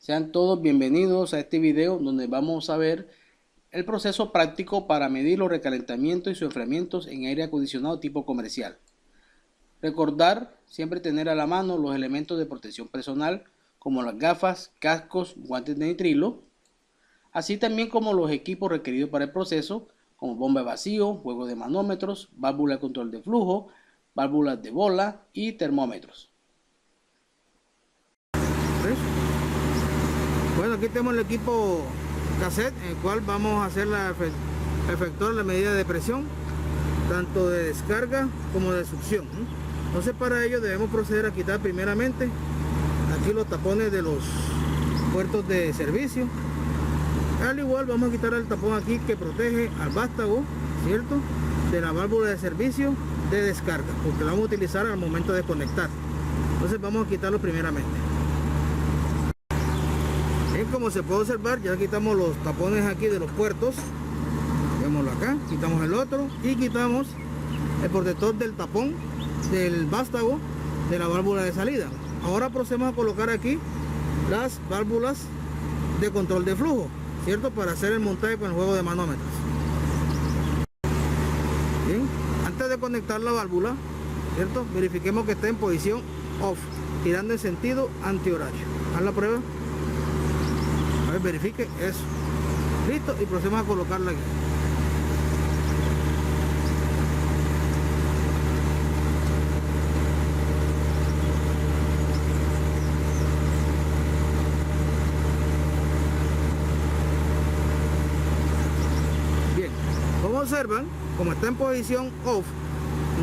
Sean todos bienvenidos a este video donde vamos a ver el proceso práctico para medir los recalentamientos y sus enfriamientos en aire acondicionado tipo comercial. Recordar siempre tener a la mano los elementos de protección personal como las gafas, cascos, guantes de nitrilo, así también como los equipos requeridos para el proceso como bomba de vacío, juego de manómetros, válvula de control de flujo, válvulas de bola y termómetros. ¿Ves? Bueno, aquí tenemos el equipo cassette en el cual vamos a hacer efectuar la medida de presión tanto de descarga como de succión, ¿no? Entonces para ello debemos proceder a quitar primeramente aquí los tapones de los puertos de servicio. Al igual vamos a quitar el tapón aquí que protege al vástago, ¿cierto?, de la válvula de servicio de descarga, porque la vamos a utilizar al momento de conectar. Entonces vamos a quitarlo primeramente. Bien, como se puede observar, ya quitamos los tapones aquí de los puertos. Vémoslo acá, quitamos el otro y quitamos el protector del tapón del vástago de la válvula de salida. Ahora procedemos a colocar aquí las válvulas de control de flujo, ¿cierto?, para hacer el montaje con el juego de manómetros. Bien, antes de conectar la válvula, ¿cierto?, verifiquemos que esté en posición off, tirando en sentido antihorario. Haz la prueba. A ver, verifique eso. Listo, y procedemos a colocarla aquí. Bien, como observan, como está en posición off,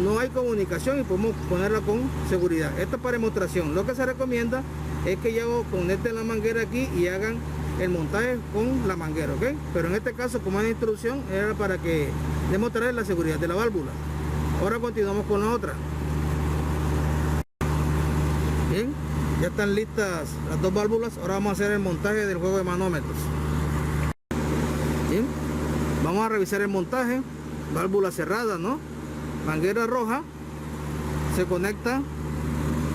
no hay comunicación y podemos ponerla con seguridad. Esto es para demostración. Lo que se recomienda es que ya conecten la manguera aquí y hagan el montaje con la manguera, ¿ok? Pero en este caso, como es la instrucción, era para que demostrar la seguridad de la válvula. Ahora continuamos con la otra. Bien, ya están listas las dos válvulas. Ahora vamos a hacer el montaje del juego de manómetros. Bien, vamos a revisar el montaje. Válvula cerrada, ¿no? Manguera roja se conecta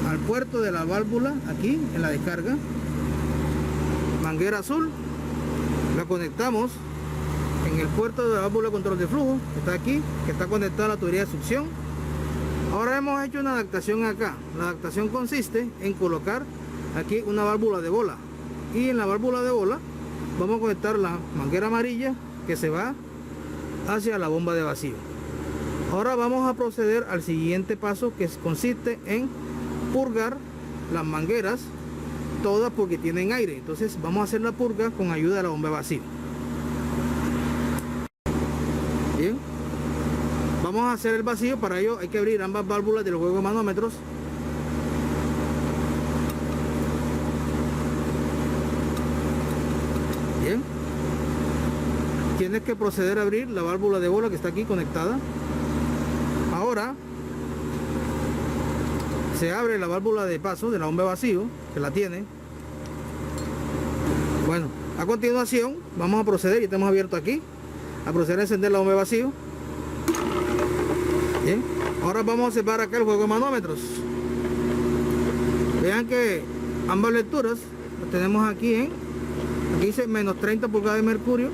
al puerto de la válvula aquí en la descarga. Manguera azul la conectamos en el puerto de la válvula de control de flujo, que está aquí, que está conectada a la tubería de succión. Ahora hemos hecho una adaptación acá. La adaptación consiste en colocar aquí una válvula de bola, y en la válvula de bola vamos a conectar la manguera amarilla que se va hacia la bomba de vacío. Ahora vamos a proceder al siguiente paso, que consiste en purgar las mangueras todas porque tienen aire. Entonces vamos a hacer la purga con ayuda de la bomba de vacío. Bien, vamos a hacer el vacío. Para ello hay que abrir ambas válvulas del juego de manómetros. Bien, tienes que proceder a abrir la válvula de bola que está aquí conectada. Ahora se abre la válvula de paso de la bomba de vacío, que la tiene. Bueno, a continuación vamos a proceder, y estamos abiertos aquí, a proceder a encender la bomba de vacío. Bien, ahora vamos a observar acá el juego de manómetros. Vean que ambas lecturas las tenemos aquí aquí dice menos 30 pulgadas de mercurio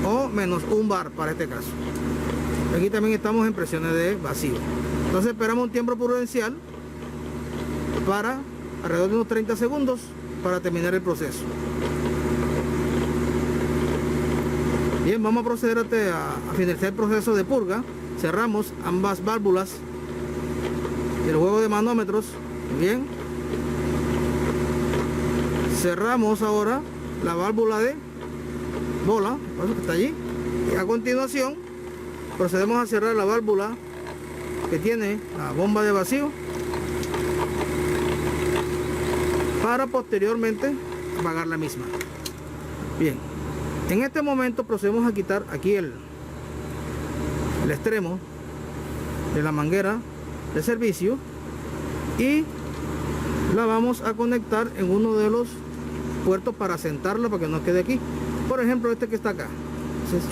o menos 1 bar para este caso. Aquí también estamos en presiones de vacío. Entonces esperamos un tiempo prudencial para alrededor de unos 30 segundos para terminar el proceso. Bien, vamos a proceder a finalizar el proceso de purga. Cerramos ambas válvulas del juego de manómetros. Bien, cerramos ahora la válvula de bola, que está allí, y a continuación procedemos a cerrar la válvula que tiene la bomba de vacío para posteriormente apagar la misma. Bien, en este momento procedemos a quitar aquí el extremo de la manguera de servicio y la vamos a conectar en uno de los puertos para sentarla para que no quede aquí. Por ejemplo, este que está acá. Entonces,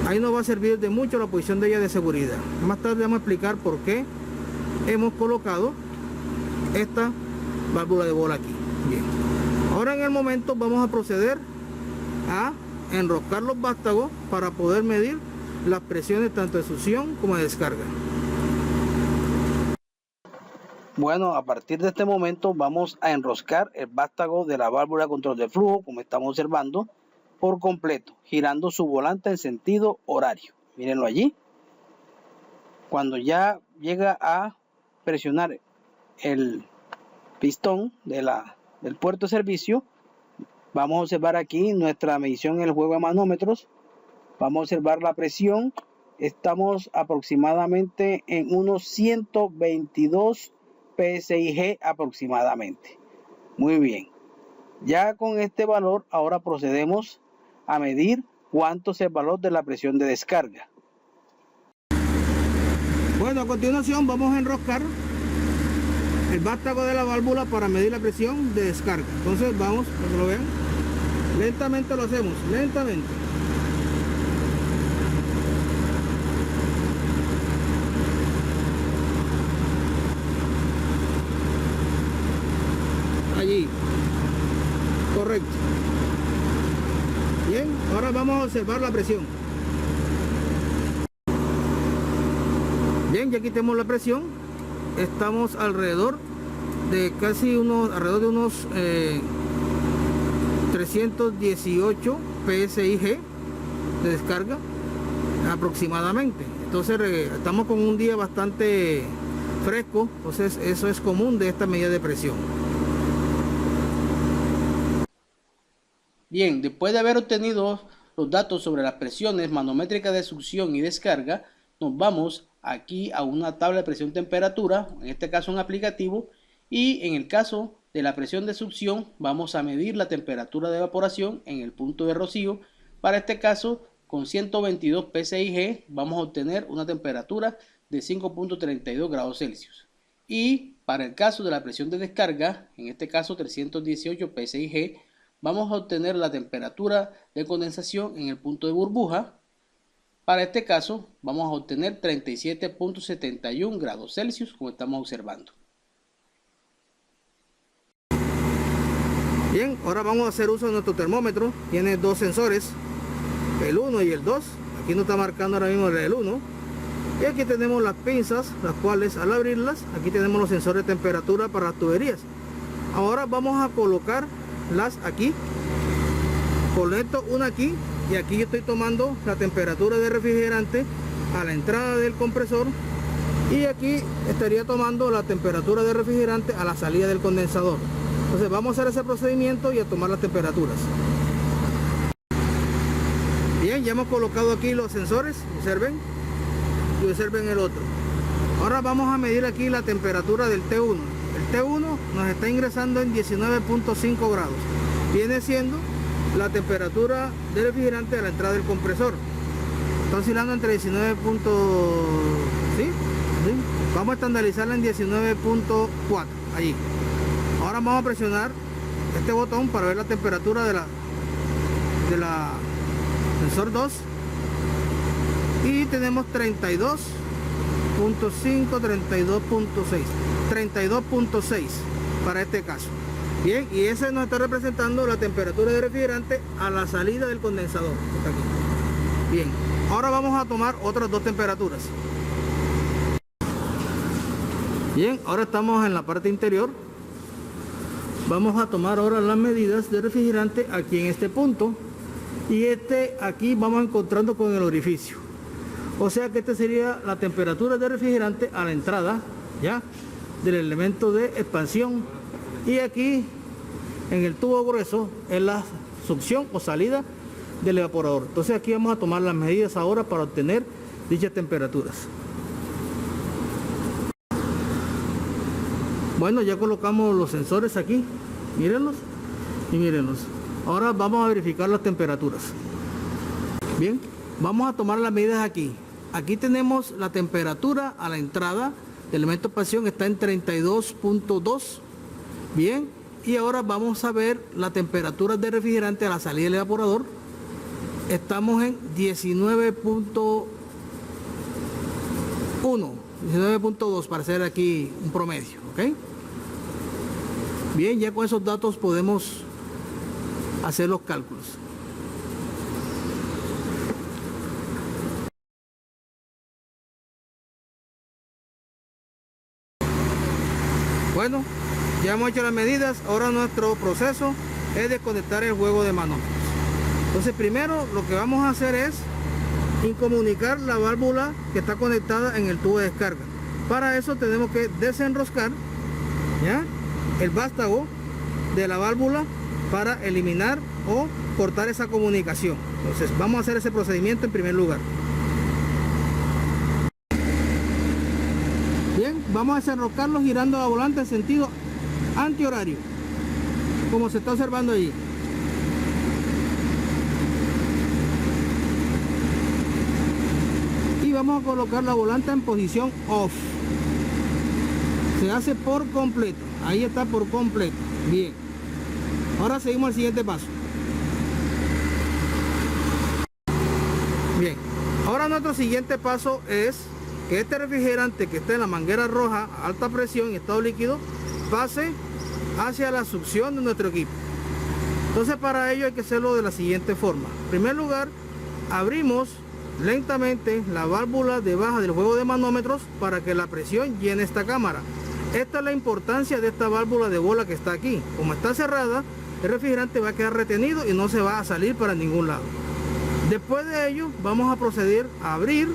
ahí nos va a servir de mucho la posición de ella de seguridad. Más tarde vamos a explicar por qué hemos colocado esta válvula de bola aquí. Bien, Ahora en el momento vamos a proceder a enroscar los vástagos para poder medir las presiones tanto de succión como de descarga. Bueno, a partir de este momento vamos a enroscar el vástago de la válvula de control de flujo, como estamos observando, por completo, girando su volante en sentido horario. Mírenlo allí. Cuando ya llega a presionar el pistón del puerto de servicio, vamos a observar aquí nuestra medición en el juego de manómetros. Vamos a observar la presión. Estamos aproximadamente en unos 122 PSIG aproximadamente. Muy bien. Ya con este valor, ahora procedemos a medir cuánto es el valor de la presión de descarga. Bueno, a continuación vamos a enroscar el vástago de la válvula para medir la presión de descarga. Entonces vamos, para que lo vean, lentamente lo hacemos, lentamente. Allí, correcto. Bien, ahora vamos a observar la presión. Bien, ya quitemos la presión. Estamos alrededor de alrededor de unos 318 PSIG de descarga aproximadamente. Entonces estamos con un día bastante fresco, entonces eso es común de esta medida de presión. Bien, después de haber obtenido los datos sobre las presiones manométricas de succión y descarga, nos vamos aquí a una tabla de presión temperatura, en este caso un aplicativo, y en el caso de la presión de succión vamos a medir la temperatura de evaporación en el punto de rocío. Para este caso, con 122 PSIG vamos a obtener una temperatura de 5.32 grados Celsius. Y para el caso de la presión de descarga, en este caso 318 PSIG, vamos a obtener la temperatura de condensación en el punto de burbuja. Para este caso vamos a obtener 37.71 grados Celsius, como estamos observando. Bien, ahora vamos a hacer uso de nuestro termómetro. Tiene dos sensores, el 1 y el 2. Aquí nos está marcando ahora mismo el 1. Y aquí tenemos las pinzas, las cuales al abrirlas, aquí tenemos los sensores de temperatura para las tuberías. Ahora vamos a colocarlas aquí. Conecto una aquí y aquí yo estoy tomando la temperatura de refrigerante a la entrada del compresor, y aquí estaría tomando la temperatura de refrigerante a la salida del condensador. Entonces vamos a hacer ese procedimiento y a tomar las temperaturas. Bien, ya hemos colocado aquí los sensores, observen, y observen el otro. Ahora vamos a medir aquí la temperatura del T1. El T1 nos está ingresando en 19.5 grados. Viene siendo la temperatura del refrigerante a la entrada del compresor. Está oscilando entre 19. ¿Sí? Vamos a estandarizarla en 19.4 allí. Ahora vamos a presionar este botón para ver la temperatura de la sensor 2, y tenemos 32.5, 32.6, 32.6 para este caso. Bien, y ese nos está representando la temperatura de refrigerante a la salida del condensador. Está aquí. Bien, ahora vamos a tomar otras dos temperaturas. Bien, ahora estamos en la parte interior. Vamos a tomar ahora las medidas de refrigerante aquí en este punto, y aquí vamos encontrando con el orificio. O sea que sería la temperatura de refrigerante a la entrada ya del elemento de expansión, y aquí en el tubo grueso es la succión o salida del evaporador. Entonces aquí vamos a tomar las medidas ahora para obtener dichas temperaturas. Bueno, ya colocamos los sensores aquí, mírenlos y mírenlos. Ahora vamos a verificar las temperaturas. Bien, vamos a tomar las medidas aquí. Aquí tenemos la temperatura a la entrada del elemento de expansión, está en 32.2. Bien, y ahora vamos a ver la temperatura de refrigerante a la salida del evaporador. Estamos en 19.1, 19.2 para hacer aquí un promedio, ¿ok? Bien, ya con esos datos podemos hacer los cálculos. Bueno, ya hemos hecho las medidas. Ahora nuestro proceso es desconectar el juego de manómetros. Entonces primero lo que vamos a hacer es incomunicar la válvula que está conectada en el tubo de descarga. Para eso tenemos que desenroscar, ¿ya?, el vástago de la válvula para eliminar o cortar esa comunicación. Entonces vamos a hacer ese procedimiento en primer lugar. Bien, vamos a desenroscarlo girando la volante en sentido antihorario, como se está observando allí. Y vamos a colocar la volante en posición off. Se hace por completo. Ahí está, por completo. Bien. Ahora seguimos al siguiente paso. Bien. Ahora nuestro siguiente paso es que este refrigerante que está en la manguera roja a alta presión y estado líquido pase hacia la succión de nuestro equipo. Entonces para ello hay que hacerlo de la siguiente forma. En primer lugar, abrimos lentamente la válvula de baja del juego de manómetros para que la presión llene esta cámara. Esta es la importancia de esta válvula de bola que está aquí. Como está cerrada, el refrigerante va a quedar retenido y no se va a salir para ningún lado. Después de ello vamos a proceder a abrir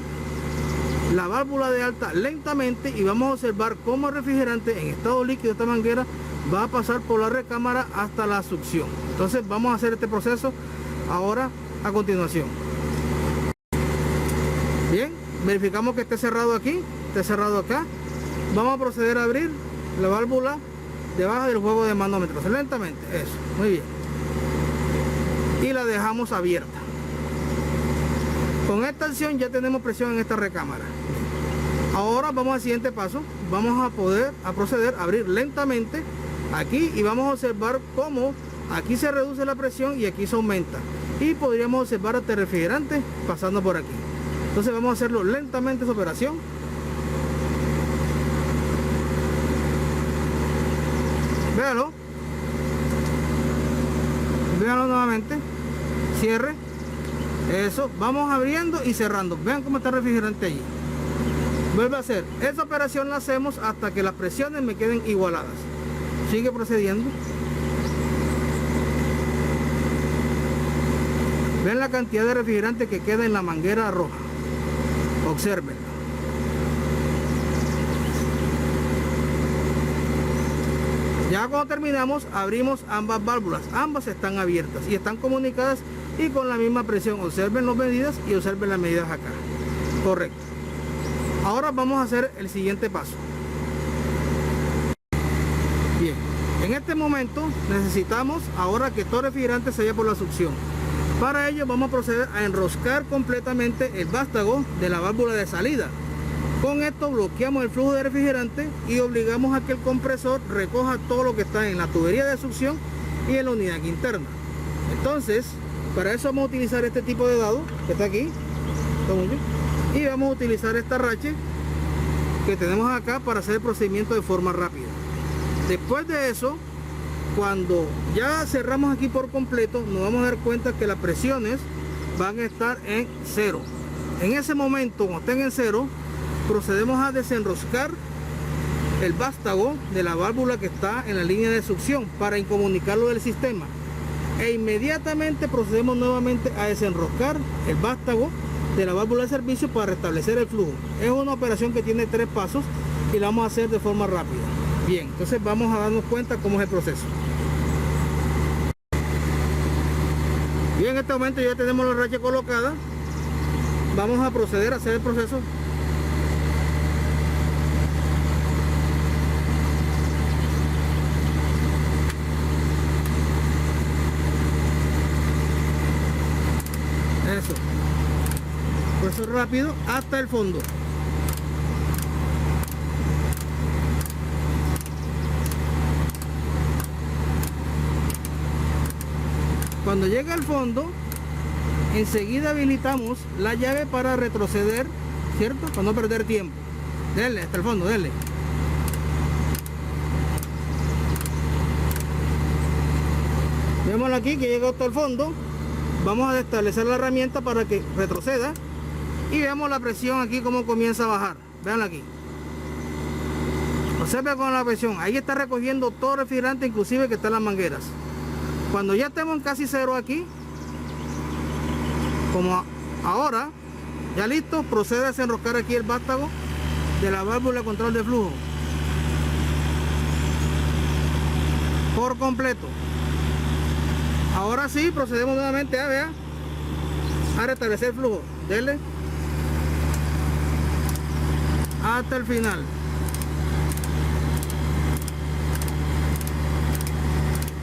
la válvula de alta lentamente y vamos a observar cómo el refrigerante en estado líquido de esta manguera va a pasar por la recámara hasta la succión. Entonces vamos a hacer este proceso ahora a continuación. Bien, verificamos que esté cerrado aquí, esté cerrado acá. Vamos a proceder a abrir la válvula de baja del juego de manómetros lentamente, eso, muy bien, y la dejamos abierta. Con esta acción ya tenemos presión en esta recámara. Ahora vamos al siguiente paso. Vamos a proceder a abrir lentamente aquí y vamos a observar cómo aquí se reduce la presión y aquí se aumenta, y podríamos observar hasta el refrigerante pasando por aquí. Entonces vamos a hacerlo lentamente esa operación. Véalo. Véalo nuevamente. Cierre. Eso. Vamos abriendo y cerrando. Vean cómo está el refrigerante allí. Vuelve a hacer. Esa operación la hacemos hasta que las presiones me queden igualadas. Sigue procediendo. Ven la cantidad de refrigerante que queda en la manguera roja. Observen. Ya cuando terminamos, abrimos ambas válvulas. Ambas están abiertas y están comunicadas y con la misma presión. Observen las medidas y observen las medidas acá. Correcto. Ahora vamos a hacer el siguiente paso. Bien. En este momento necesitamos ahora que todo el refrigerante se vaya por la succión. Para ello vamos a proceder a enroscar completamente el vástago de la válvula de salida. Con esto bloqueamos el flujo de refrigerante y obligamos a que el compresor recoja todo lo que está en la tubería de succión y en la unidad interna. Entonces, para eso vamos a utilizar este tipo de dado que está aquí, y vamos a utilizar esta rache que tenemos acá para hacer el procedimiento de forma rápida. Después de eso, cuando ya cerramos aquí por completo, nos vamos a dar cuenta que las presiones van a estar en cero. En ese momento, cuando estén en cero, procedemos a desenroscar el vástago de la válvula que está en la línea de succión para incomunicarlo del sistema, e inmediatamente procedemos nuevamente a desenroscar el vástago de la válvula de servicio para restablecer el flujo. Es una operación que tiene 3 pasos y la vamos a hacer de forma rápida. Bien, entonces vamos a darnos cuenta cómo es el proceso. Y en este momento ya tenemos la racha colocada. Vamos a proceder a hacer el proceso. Eso. Proceso rápido hasta el fondo. Cuando llegue al fondo, enseguida habilitamos la llave para retroceder, ¿cierto? Para no perder tiempo. Denle hasta el fondo, denle. Vemos aquí que llega hasta el fondo. Vamos a establecer la herramienta para que retroceda. Y vemos la presión aquí como comienza a bajar. Vean aquí. Observen con la presión. Ahí está recogiendo todo el refrigerante, inclusive que está en las mangueras. Cuando ya estemos en casi cero aquí, como ahora, ya listo, procede a desenroscar aquí el vástago de la válvula de control de flujo por completo. Ahora sí, procedemos nuevamente a restablecer el flujo. Dele hasta el final.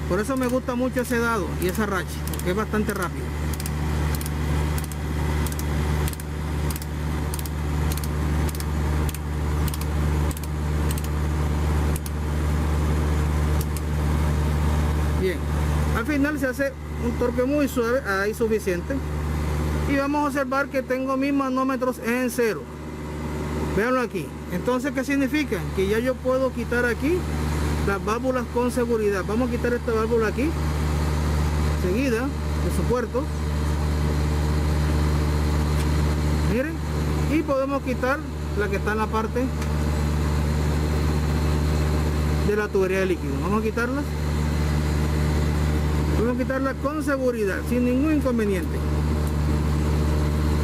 Por eso me gusta mucho ese dado y esa racha, porque es bastante rápido. Bien, al final se hace un torque muy suave, ahí suficiente. Y vamos a observar que tengo mis manómetros en cero. Véanlo aquí. Entonces, ¿qué significa? Que ya yo puedo quitar aquí las válvulas con seguridad. Vamos a quitar esta válvula aquí seguida de su puerto, miren, y podemos quitar la que está en la parte de la tubería de líquido. Vamos a quitarlas con seguridad, sin ningún inconveniente.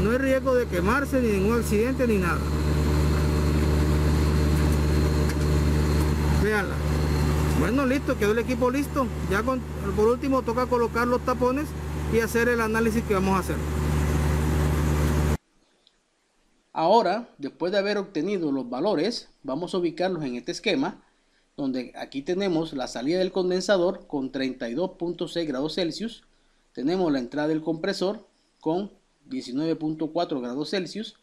No hay riesgo de quemarse, ni ningún accidente, ni nada. Veanla. Bueno, listo, quedó el equipo listo. Ya por último toca colocar los tapones y hacer el análisis que vamos a hacer. Ahora, después de haber obtenido los valores, vamos a ubicarlos en este esquema, donde aquí tenemos la salida del condensador con 32.6 grados Celsius, tenemos la entrada del compresor con 19.4 grados Celsius,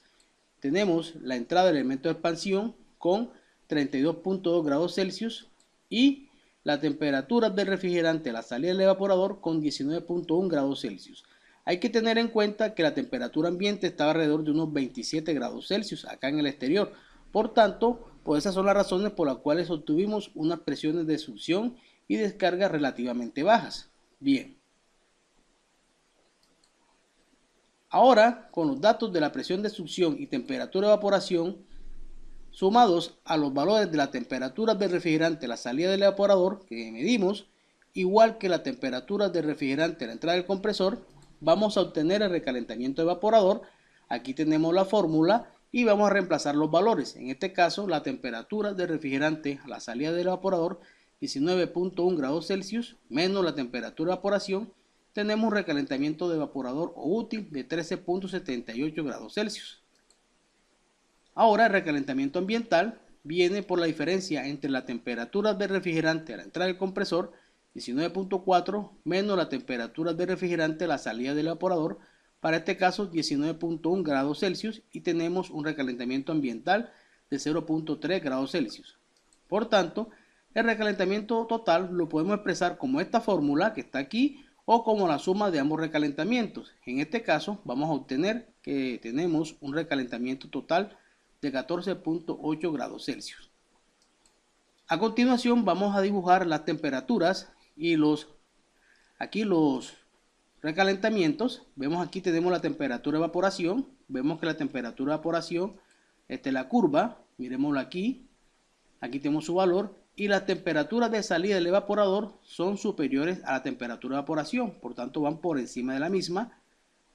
tenemos la entrada del elemento de expansión con 32.2 grados Celsius y la temperatura del refrigerante, la salida del evaporador con 19.1 grados Celsius. Hay que tener en cuenta que la temperatura ambiente estaba alrededor de unos 27 grados Celsius acá en el exterior. Por tanto, pues esas son las razones por las cuales obtuvimos unas presiones de succión y descarga relativamente bajas. Bien. Ahora, con los datos de la presión de succión y temperatura de evaporación, sumados a los valores de la temperatura del refrigerante, la salida del evaporador que medimos, igual que la temperatura del refrigerante, la entrada del compresor, vamos a obtener el recalentamiento evaporador. Aquí tenemos la fórmula y vamos a reemplazar los valores. En este caso, la temperatura del refrigerante a la salida del evaporador, 19.1 grados Celsius, menos la temperatura de evaporación, tenemos un recalentamiento de evaporador o útil de 13.78 grados Celsius. Ahora el recalentamiento ambiental viene por la diferencia entre la temperatura del refrigerante a la entrada del compresor, 19.4, menos la temperatura del refrigerante a la salida del evaporador, para este caso 19.1 grados Celsius, y tenemos un recalentamiento ambiental de 0.3 grados Celsius. Por tanto, el recalentamiento total lo podemos expresar como esta fórmula que está aquí o como la suma de ambos recalentamientos. En este caso vamos a obtener que tenemos un recalentamiento total de 14.8 grados Celsius. A continuación vamos a dibujar las temperaturas y los recalentamientos. Vemos aquí tenemos la temperatura de evaporación. Vemos que la temperatura de evaporación, esta es la curva, miremoslo aquí. Aquí tenemos su valor y las temperaturas de salida del evaporador son superiores a la temperatura de evaporación, por tanto van por encima de la misma.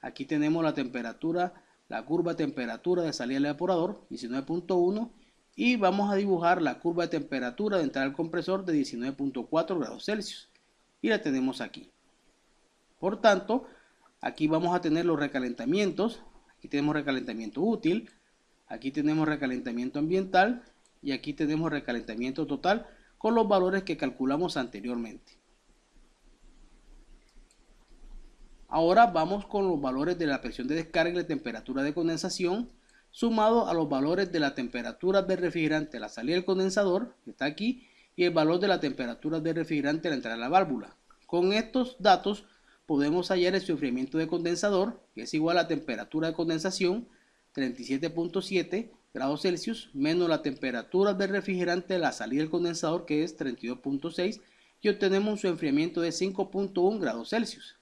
Aquí tenemos la temperatura, la curva de temperatura de salida del evaporador, 19.1, y vamos a dibujar la curva de temperatura de entrada al compresor de 19.4 grados Celsius, y la tenemos aquí. Por tanto, aquí vamos a tener los recalentamientos. Aquí tenemos recalentamiento útil, aquí tenemos recalentamiento ambiental y aquí tenemos recalentamiento total con los valores que calculamos anteriormente. Ahora vamos con los valores de la presión de descarga y la temperatura de condensación sumado a los valores de la temperatura del refrigerante a la salida del condensador, que está aquí, y el valor de la temperatura del refrigerante a la entrada de la válvula. Con estos datos podemos hallar el sufrimiento de condensador, que es igual a la temperatura de condensación, 37.7 grados Celsius, menos la temperatura del refrigerante de la salida del condensador, que es 32.6, y obtenemos un enfriamiento de 5.1 grados Celsius.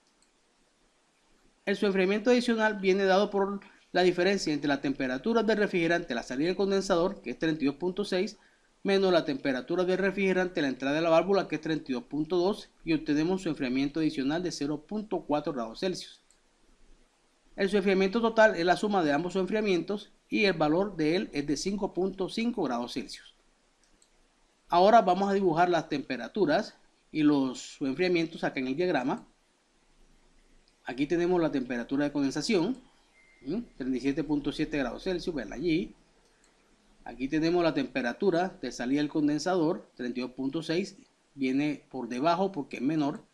El enfriamiento adicional viene dado por la diferencia entre la temperatura del refrigerante a la salida del condensador, que es 32.6, menos la temperatura del refrigerante a la entrada de la válvula, que es 32.2, y obtenemos un enfriamiento adicional de 0.4 grados Celsius. El enfriamiento total es la suma de ambos enfriamientos y el valor de él es de 5.5 grados Celsius. Ahora vamos a dibujar las temperaturas y los enfriamientos acá en el diagrama. Aquí tenemos la temperatura de condensación, 37.7 grados Celsius, verla allí. Aquí tenemos la temperatura de salida del condensador, 32.6, viene por debajo porque es menor.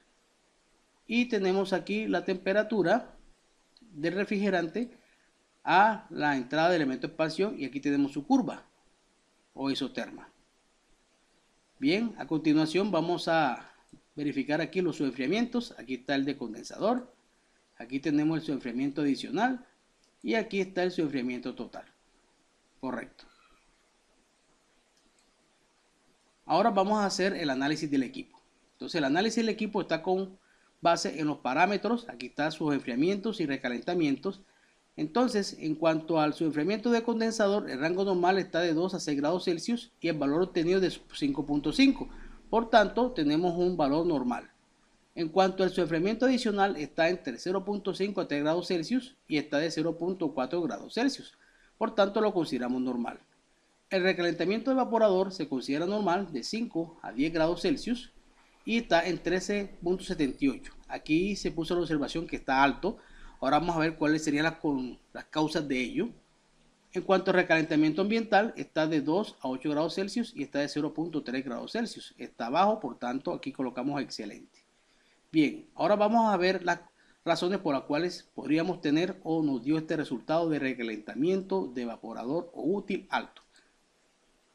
Y tenemos aquí la temperatura del refrigerante a la entrada del elemento de expansión, y aquí tenemos su curva o isoterma. Bien, a continuación vamos a verificar aquí los enfriamientos. Aquí está el de condensador, aquí tenemos el enfriamiento adicional y aquí está el enfriamiento total. Correcto. Ahora vamos a hacer el análisis del equipo. Entonces el análisis del equipo está con base en los parámetros. Aquí están sus enfriamientos y recalentamientos. Entonces, en cuanto al enfriamiento de condensador, el rango normal está de 2 a 6 grados Celsius y el valor obtenido de 5.5. Por tanto, tenemos un valor normal. En cuanto al enfriamiento adicional, está entre 0.5 a 3 grados Celsius y está de 0.4 grados Celsius. Por tanto, lo consideramos normal. El recalentamiento del evaporador se considera normal de 5 a 10 grados Celsius y está en 13.78. Aquí se puso la observación que está alto. Ahora vamos a ver cuáles serían las causas de ello. En cuanto al recalentamiento ambiental, está de 2 a 8 grados Celsius y está de 0.3 grados Celsius. Está bajo, por tanto, aquí colocamos excelente. Bien, ahora vamos a ver las razones por las cuales podríamos tener o nos dio este resultado de recalentamiento de evaporador o útil alto.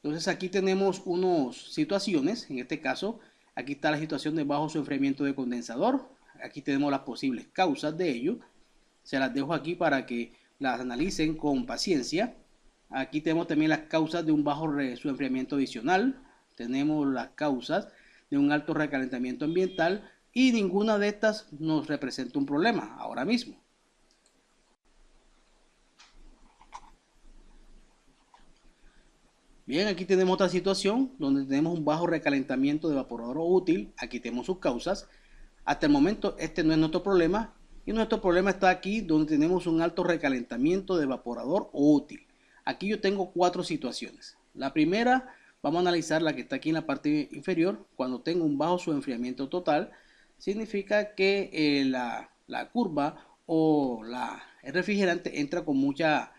Entonces aquí tenemos unas situaciones. En este caso, aquí está la situación de bajo enfriamiento de condensador. Aquí tenemos las posibles causas de ello. Se las dejo aquí para que las analicen con paciencia. Aquí tenemos también las causas de un bajo enfriamiento adicional. Tenemos las causas de un alto recalentamiento ambiental y ninguna de estas nos representa un problema ahora mismo. Bien, aquí tenemos otra situación donde tenemos un bajo recalentamiento de evaporador útil. Aquí tenemos sus causas. Hasta el momento este no es nuestro problema. Y nuestro problema está aquí donde tenemos un alto recalentamiento de evaporador o útil. Aquí yo tengo 4 situaciones. La primera, vamos a analizar la que está aquí en la parte inferior. Cuando tengo un bajo enfriamiento total, significa que la curva o el refrigerante entra con mucha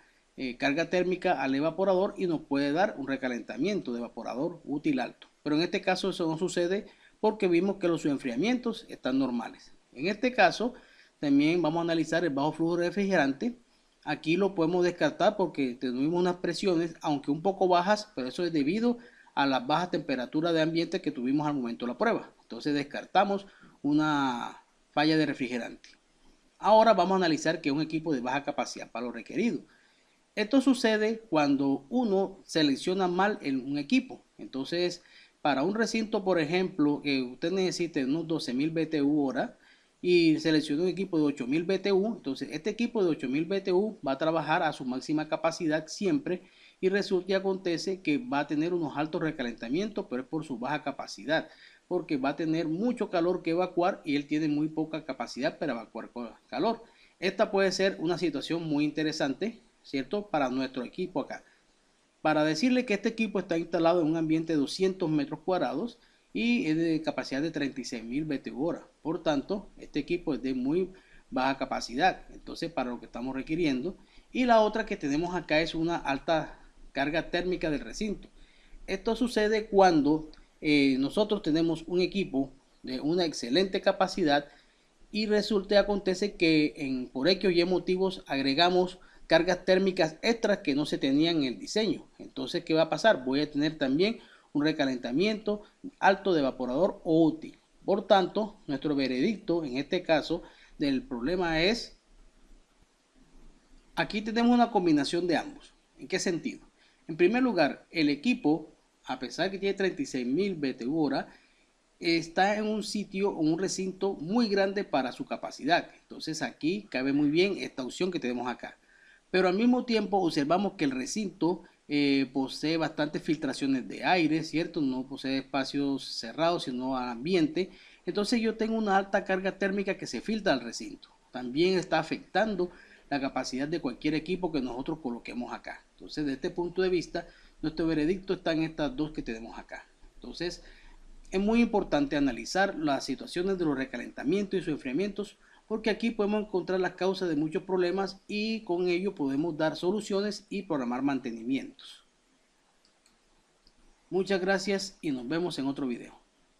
carga térmica al evaporador y nos puede dar un recalentamiento de evaporador útil alto. Pero en este caso eso no sucede porque vimos que los enfriamientos están normales. En este caso también vamos a analizar el bajo flujo de refrigerante. Aquí lo podemos descartar porque tuvimos unas presiones, aunque un poco bajas, pero eso es debido a las bajas temperaturas de ambiente que tuvimos al momento de la prueba. Entonces descartamos una falla de refrigerante. Ahora vamos a analizar que es un equipo de baja capacidad para lo requerido. Esto sucede cuando uno selecciona mal un equipo. Entonces, para un recinto, por ejemplo, que usted necesite unos 12.000 BTU hora y selecciona un equipo de 8.000 BTU, entonces este equipo de 8.000 BTU va a trabajar a su máxima capacidad siempre y resulta y acontece que va a tener unos altos recalentamientos, pero es por su baja capacidad, porque va a tener mucho calor que evacuar y él tiene muy poca capacidad para evacuar calor. Esta puede ser una situación muy interesante, ¿cierto? Para nuestro equipo acá. Para decirle que este equipo está instalado en un ambiente de 200 metros cuadrados y es de capacidad de 36.000 BTU hora. Por tanto, este equipo es de muy baja capacidad, entonces para lo que estamos requiriendo. Y la otra que tenemos acá es una alta carga térmica del recinto. Esto sucede cuando nosotros tenemos un equipo de una excelente capacidad y resulta y acontece que por X o Y motivos agregamos cargas térmicas extras que no se tenían en el diseño. Entonces, ¿qué va a pasar? Voy a tener también un recalentamiento alto de evaporador o útil. Por tanto, nuestro veredicto en este caso del problema es, aquí tenemos una combinación de ambos. ¿En qué sentido? En primer lugar, el equipo, a pesar que tiene 36.000 BTU hora, está en un sitio o un recinto muy grande para su capacidad. Entonces aquí cabe muy bien esta opción que tenemos acá. Pero al mismo tiempo observamos que el recinto posee bastantes filtraciones de aire, ¿cierto? No posee espacios cerrados, sino al ambiente. Entonces yo tengo una alta carga térmica que se filtra al recinto. También está afectando la capacidad de cualquier equipo que nosotros coloquemos acá. Entonces, desde este punto de vista, nuestro veredicto está en estas dos que tenemos acá. Entonces, es muy importante analizar las situaciones de los recalentamientos y sus enfriamientos, porque aquí podemos encontrar las causas de muchos problemas y con ello podemos dar soluciones y programar mantenimientos. Muchas gracias y nos vemos en otro video.